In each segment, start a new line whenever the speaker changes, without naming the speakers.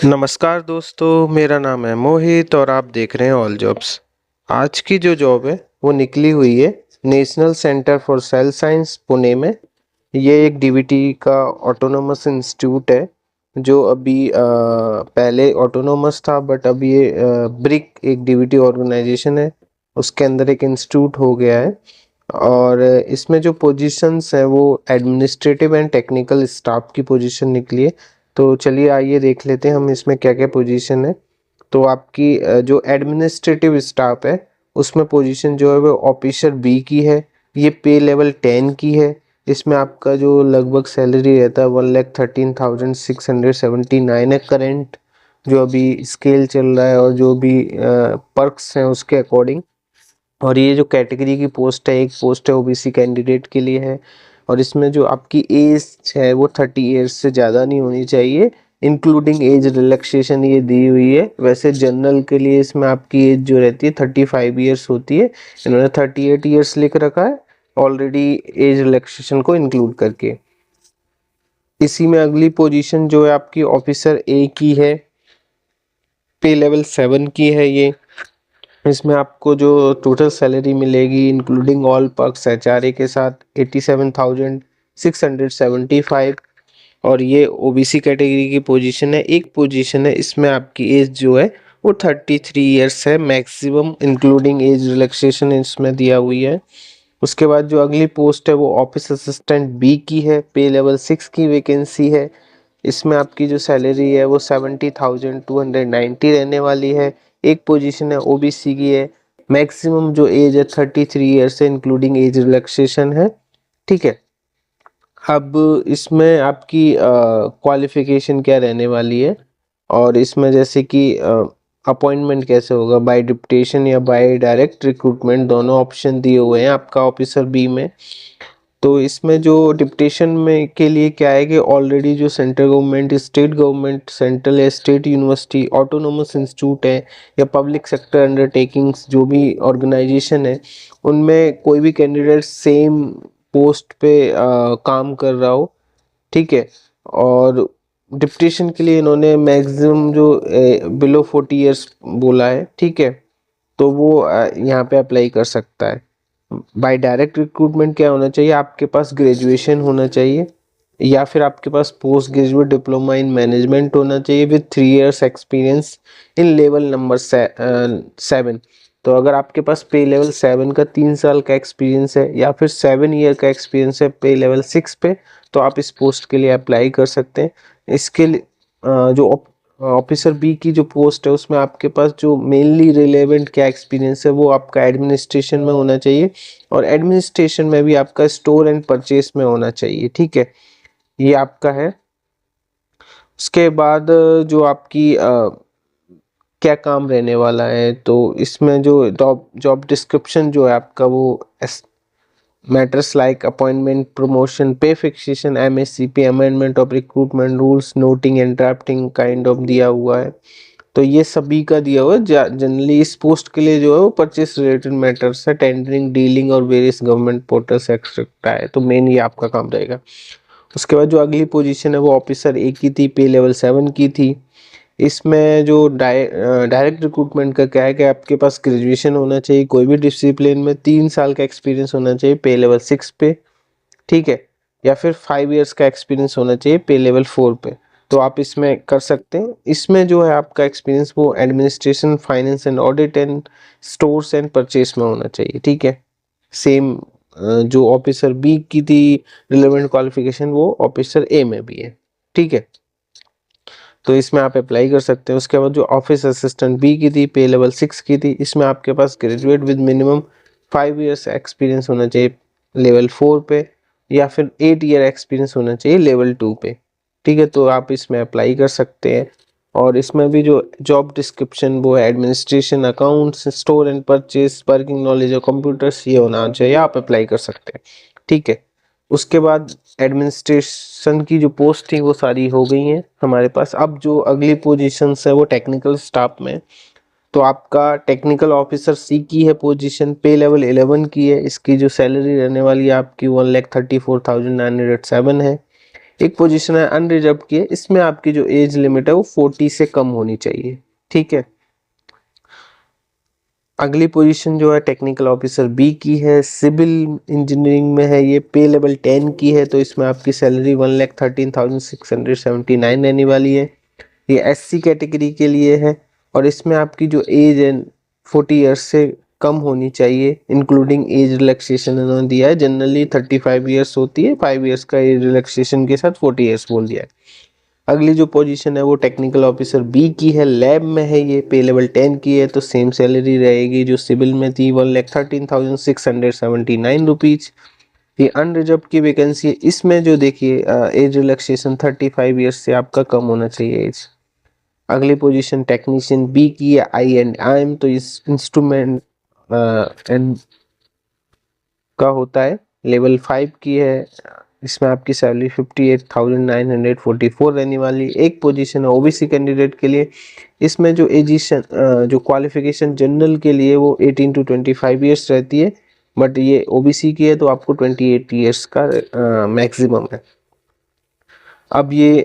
नमस्कार दोस्तों, मेरा नाम है मोहित और आप देख रहे हैं ऑल जॉब्स। आज की जो जॉब है वो निकली हुई है national centre for sale science Pune में। ये एक डीवीटी का ऑटोनोमस इंस्टीट्यूट है जो अभी पहले ऑटोनोमस था बट अभी ये ब्रिक एक डीवीटी ऑर्गेनाइजेशन है, उसके अंदर एक इंस्टीट्यूट हो गया है। और इसमें जो पोजीशंस है वो एडमिनिस्ट्रेटिव एंड टेक्निकल स्टाफ की पोजीशन निकली है। तो चलिए आइए देख लेते हैं हम इसमें क्या क्या पोजीशन है। तो आपकी जो एडमिनिस्ट्रेटिव स्टाफ है उसमें पोजीशन जो है वो ऑफिसर बी की है। ये पे लेवल 10 की है। इसमें आपका जो लगभग सैलरी रहता है 1,13,679 है करेंट, जो अभी स्केल चल रहा है और जो भी पर्क्स हैं उसके अकॉर्डिंग। और ये जो कैटेगरी की पोस्ट है, एक पोस्ट है ओबीसी कैंडिडेट के लिए है। और इसमें जो आपकी एज है वो 30 ईयर्स से ज़्यादा नहीं होनी चाहिए, इंक्लूडिंग एज रिलैक्सेशन ये दी हुई है। वैसे जनरल के लिए इसमें आपकी एज जो रहती है 35 ईयर्स होती है, इन्होंने 38 ईयर्स लिख रखा है ऑलरेडी एज रिलैक्सेशन को इंक्लूड करके। इसी में अगली पोजीशन जो है आपकी ऑफिसर ए की है, पे लेवल 7 की है ये। इसमें आपको जो टोटल सैलरी मिलेगी इंक्लूडिंग ऑल पर्क्स एचआरए के साथ 87,675। और ये ओबीसी कैटेगरी की पोजीशन है, एक पोजीशन है। इसमें आपकी एज जो है वो 33 ईयर्स है मैक्सिमम, इंक्लूडिंग एज रिलैक्सेशन इसमें दिया हुई है। उसके बाद जो अगली पोस्ट है वो ऑफिस असिस्टेंट बी की है, पे लेवल 6 की वैकेंसी है। इसमें आपकी जो सैलरी है वो 70,290 रहने वाली है। एक पोजीशन है ओबीसी की है, मैक्सिमम जो एज है 33 ईयर्स है इंक्लूडिंग एज रिलैक्सेशन है। ठीक है। अब इसमें आपकी क्वालिफिकेशन क्या रहने वाली है और इसमें जैसे कि अपॉइंटमेंट कैसे होगा, बाय डिप्टेशन या बाय डायरेक्ट रिक्रूटमेंट, दोनों ऑप्शन दिए हुए हैं आपका ऑफिसर बी में। तो इसमें जो डिप्टेशन में के लिए क्या है कि ऑलरेडी जो central government, state government, central या स्टेट यूनिवर्सिटी, ऑटोनोमस इंस्टीट्यूट है या पब्लिक सेक्टर अंडरटेकिंग्स जो भी ऑर्गेनाइजेशन है, उनमें कोई भी कैंडिडेट सेम पोस्ट पे काम कर रहा हो। ठीक है। और डिप्टेशन के लिए इन्होंने मैक्सिमम जो बिलो 40 ईयर्स बोला है। ठीक है। तो वो यहाँ पे अप्लाई कर सकता है। बाय डायरेक्ट रिक्रूटमेंट क्या होना चाहिए, आपके पास ग्रेजुएशन होना चाहिए या फिर आपके पास post graduate diploma in management होना चाहिए with 3 years experience in level number 7। तो अगर आपके पास पे लेवल 7 का 3 साल का एक्सपीरियंस है या फिर 7 ईयर का एक्सपीरियंस है पे लेवल 6 पे, तो आप इस पोस्ट के लिए अप्लाई कर सकते हैं। इसके लिए जो ऑफिसर बी की जो पोस्ट है उसमें आपके पास जो मेनली रिलेवेंट क्या एक्सपीरियंस है वो आपका एडमिनिस्ट्रेशन में होना चाहिए, और एडमिनिस्ट्रेशन में भी आपका स्टोर एंड परचेस में होना चाहिए। ठीक है। ये आपका है। उसके बाद जो आपकी क्या काम रहने वाला है, तो इसमें जो जॉब डिस्क्रिप्शन जो है आपका वो मैटर्स लाइक अपॉइंटमेंट, प्रमोशन, पे fixation, MSCP, amendment of recruitment rules, noting and drafting kind of दिया हुआ है। तो ये सभी का दिया हुआ है। जनरली इस पोस्ट के लिए जो है वो परचेस रिलेटेड मैटर्स है, टेंडरिंग, डीलिंग और वेरियस गवर्नमेंट पोर्टल्स एक्सेट्रा है। तो मेन ये आपका काम रहेगा। उसके बाद जो अगली पोजीशन है वो ऑफिसर ए की थी, पे लेवल 7 की थी। इसमें जो डायरेक्ट रिक्रूटमेंट का क्या है कि आपके पास ग्रेजुएशन होना चाहिए कोई भी डिसिप्लिन में, 3 साल का एक्सपीरियंस होना चाहिए पे लेवल 6 पे। ठीक है। या फिर 5 इयर्स का एक्सपीरियंस होना चाहिए पे लेवल 4 पे। तो आप इसमें कर सकते हैं। इसमें जो है आपका एक्सपीरियंस वो administration, finance and audit and stores and purchase में होना चाहिए। ठीक है। सेम जो ऑफिसर बी की थी रिलेवेंट क्वालिफिकेशन वो ऑफिसर ए में भी है। ठीक है। तो इसमें आप अप्लाई कर सकते हैं। उसके बाद जो ऑफिस असिस्टेंट बी की थी, पे लेवल 6 की थी, इसमें आपके पास graduate with minimum 5 years experience होना चाहिए लेवल 4 पे, या फिर 8 ईयर एक्सपीरियंस होना चाहिए लेवल 2 पे। ठीक है। तो आप इसमें अप्लाई कर सकते हैं। और इसमें भी जो जॉब डिस्क्रिप्शन वो है administration, accounts, store and purchase, working knowledge of computers, ये होना चाहिए, आप अप्लाई कर सकते हैं। ठीक है। उसके बाद एडमिनिस्ट्रेशन की जो पोस्ट थी वो सारी हो गई हैं हमारे पास। अब जो अगली पोजीशंस है वो टेक्निकल स्टाफ में। तो आपका टेक्निकल ऑफिसर सी की है पोजीशन, पे लेवल 11 की है। इसकी जो सैलरी रहने वाली है आपकी 1,34,907 है, एक पोजीशन है अनरिजर्व की है, इसमें आपकी जो एज लिमिट है वो 40 से कम होनी चाहिए, ठीक है। अगली पोजीशन जो है टेक्निकल ऑफिसर बी की है, सिविल इंजीनियरिंग में है, ये पे लेवल 10 की है, तो इसमें आपकी सैलरी 1,13,679 रहने वाली है। ये एससी कैटेगरी के लिए है और इसमें आपकी जो एज है 40 ईयर्स से कम होनी चाहिए, इंक्लूडिंग एज रिलैक्सेशन इन्होंने दिया है। जनरली 35 ईयर्स होती है, 5 ईयर्स का एज रिलैक्सेशन के साथ 40 ईयर्स बोल दिया है। अगली जो पोजीशन है वो टेक्निकल ऑफिसर बी की है, लैब में है, ये पे लेवल 10 की है, तो सेम सैलरी रहेगी जो सिविल में थी, 1,13,679 रुपीज। ये अनरिजर्व की वैकेंसी है, इसमें जो देखिए एज रिलैक्सेशन 35 ईयर्स से आपका कम होना चाहिए एज। अगली पोजीशन टेक्नीशियन बी की है, आई एम, तो इस इंस्ट्रूमेंट एंड का होता है, लेवल 5 की है, इसमें आपकी सैलरी 58,944 रहने वाली। एक पोजीशन है ओबीसी कैंडिडेट के लिए, इसमें जो एजिशन जो क्वालिफिकेशन जनरल के लिए वो 18 to 25 ईयर्स रहती है, बट ये ओबीसी की है तो आपको 28 ईयर्स का मैक्सिमम है। अब ये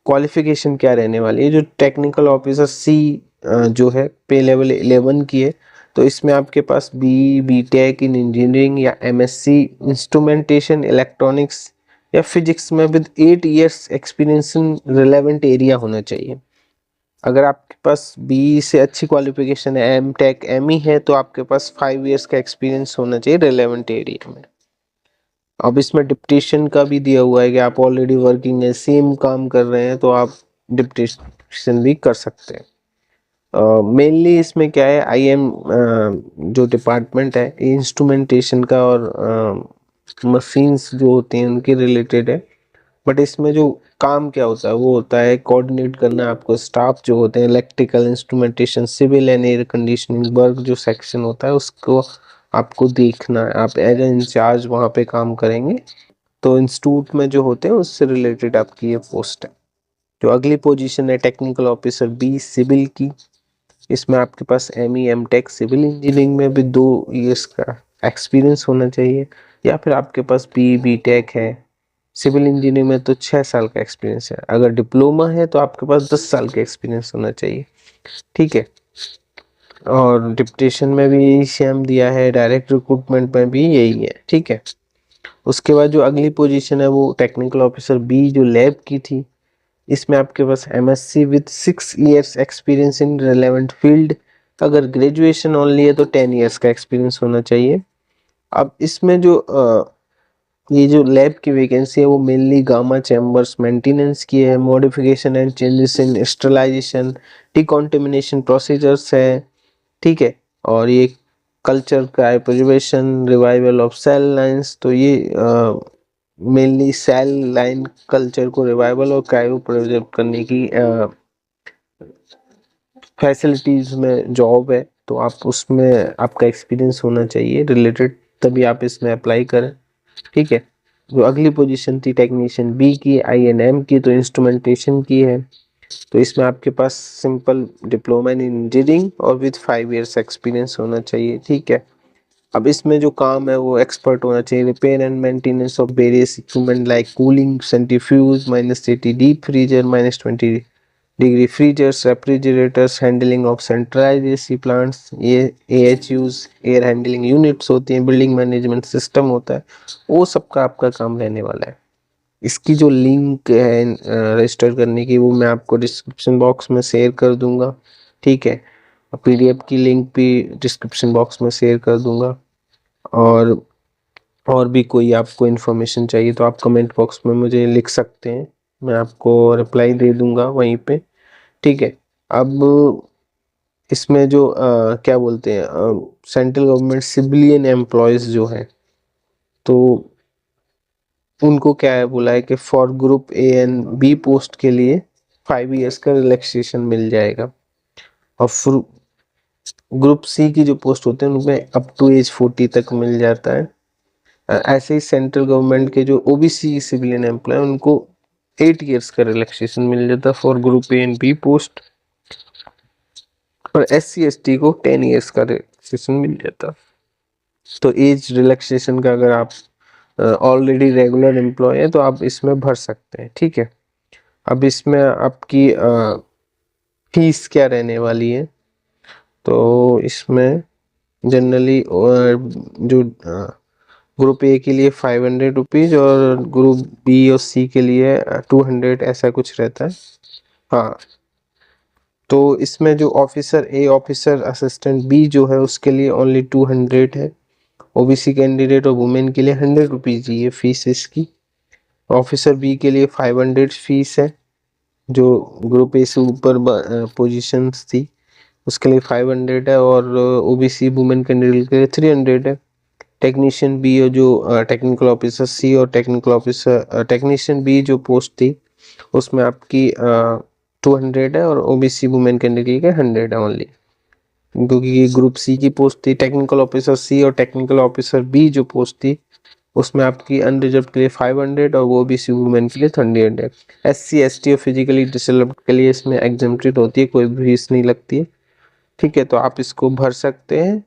क्वालिफिकेशन क्या रहने वाली है, जो टेक्निकल ऑफिसर सी जो है पे लेवल 11 की है, तो इसमें आपके पास बी टेक इन इंजीनियरिंग या एमएससी इंस्ट्रूमेंटेशन इलेक्ट्रॉनिक्स या फिजिक्स में with 8 years experience in relevant area होना चाहिए। अगर आपके पास बी से अच्छी क्वालिफिकेशन है, एम टेक एम ई है, तो आपके पास 5 ईयर्स का एक्सपीरियंस होना चाहिए रिलेवेंट एरिया में। अब इसमें डिप्टेशन का भी दिया हुआ है कि आप ऑलरेडी वर्किंग है, सेम काम कर रहे हैं, तो आप डिप्टेशन भी कर सकते हैं। मेनली इसमें क्या है, आईएम जो डिपार्टमेंट है इंस्ट्रूमेंटेशन का और मशीन्स जो होती हैं उनके रिलेटेड है, बट इसमें जो काम क्या होता है वो होता है कोऑर्डिनेट करना आपको स्टाफ जो होते हैं, electrical instrumentation civil and air conditioning work जो सेक्शन होता है उसको आपको देखना है, आप एज ए इंचार्ज वहाँ पे काम करेंगे। तो इंस्टीट्यूट में जो होते हैं उससे रिलेटेड आपकी ये पोस्ट है। जो अगली पोजीशन है टेक्निकल ऑफिसर बी सिविल की, इसमें आपके पास M E M tech civil engineering में भी 2 ईयर्स का एक्सपीरियंस होना चाहिए, या फिर आपके पास बी टेक है सिविल इंजीनियरिंग में तो 6 साल का एक्सपीरियंस है, अगर डिप्लोमा है तो आपके पास 10 साल का एक्सपीरियंस होना चाहिए, ठीक है। और डिप्टेशन में भी यही सेम दिया है, डायरेक्ट रिक्रूटमेंट में भी यही है, ठीक है। उसके बाद जो अगली पोजीशन है वो टेक्निकल ऑफिसर बी जो लैब की थी, इसमें आपके पास MSc with 6 years experience in relevant field, अगर ग्रेजुएशन ओनली है तो 10 ईयर्स का एक्सपीरियंस होना चाहिए। अब इसमें जो ये जो लैब की वैकेंसी है वो मेनली गामा चैम्बर्स मेंटेनेंस की है, modification and changes in sterilisation decontamination procedures है, ठीक है। और ये कल्चर का preservation revival of cell lines, तो ये मेनली सेल लाइन कल्चर को रिवाइवल और क्रायो प्रिजर्व करने की फैसिलिटीज में जॉब है, तो आप उसमें आपका एक्सपीरियंस होना चाहिए रिलेटेड, तभी आप इसमें अप्लाई करें, ठीक है। जो अगली पोजीशन थी टेक्नीशियन बी की आईएनएम की, तो इंस्ट्रूमेंटेशन की है, तो इसमें आपके पास सिंपल डिप्लोमा इन इंजीनियरिंग और विद 5 ईयर्स एक्सपीरियंस होना चाहिए, ठीक है। अब इसमें जो काम है वो एक्सपर्ट होना चाहिए, repair and maintenance of various equipment like cooling centrifuge -80 deep freezer -20 degree freezers refrigerators, handling of centralised AC plants, ये एएचयूज एयर हैंडलिंग यूनिट्स होती हैं, बिल्डिंग मैनेजमेंट सिस्टम होता है, वो सबका आपका काम रहने वाला है। इसकी जो लिंक है रजिस्टर करने की वो मैं आपको डिस्क्रिप्शन बॉक्स में शेयर कर दूंगा, ठीक है। पीडीएफ की लिंक भी डिस्क्रिप्शन बॉक्स में शेयर कर दूंगा, और और भी कोई आपको इन्फॉर्मेशन चाहिए तो आप कमेंट बॉक्स में मुझे लिख सकते हैं, मैं आपको रिप्लाई दे दूंगा वहीं पे, ठीक है। अब इसमें जो क्या बोलते हैं सेंट्रल गवर्नमेंट सिविलियन एम्प्लॉयज जो है, तो उनको क्या है बोला है कि for group A and B post के लिए 5 ईयर्स का रिलैक्सेशन मिल जाएगा, और ग्रुप सी की जो पोस्ट होते हैं उनमें अप टू एज 40 तक मिल जाता है। ऐसे ही सेंट्रल गवर्नमेंट के जो ओबीसी सिविलियन एम्प्लॉय उनको 8 ईयर्स का रिलैक्सेशन मिल जाता है for group A and B post, और SC ST को 10 ईयर्स का रिलैक्सेशन मिल जाता। तो एज रिलैक्सेशन का अगर आप ऑलरेडी रेगुलर एम्प्लॉय है तो आप इसमें भर सकते हैं, ठीक है। अब इसमें आपकी फीस क्या रहने वाली है, तो इसमें जनरली जो ग्रुप ए के लिए 500 रुपीज़ और ग्रुप बी और सी के लिए 200 ऐसा कुछ रहता है। हाँ, तो इसमें जो ऑफिसर ए, ऑफिसर असिस्टेंट बी जो है उसके लिए ओनली 200 है। ओबीसी कैंडिडेट और वुमेन के लिए 100 रुपीज़ ये फीस इसकी। ऑफिसर बी के लिए 500 फीस है, जो ग्रुप ए से ऊपर पोजीशंस थी उसके लिए 500 है, और ओबीसी वुमेन कैंडिडेट के लिए 300 है। टेक्नीशियन बी और जो टेक्निकल ऑफिसर सी और टेक्नीशियन बी जो पोस्ट थी उसमें आपकी 200 है, और ओबीसी वुमेन कैंडिडेट के 100 है ओनली, क्योंकि ये ग्रुप सी की पोस्ट थी। टेक्निकल ऑफिसर सी और टेक्निकल ऑफिसर बी जो पोस्ट थी उसमें आपकी अनरिजर्व के लिए 500 और वो ओबीसी वुमेन के लिए 100 है। SC ST और फिजिकली डिसेबल्ड के लिए इसमें एग्जेम्प्टेड होती है, कोई फीस नहीं लगती है, ठीक है। तो आप इसको भर सकते हैं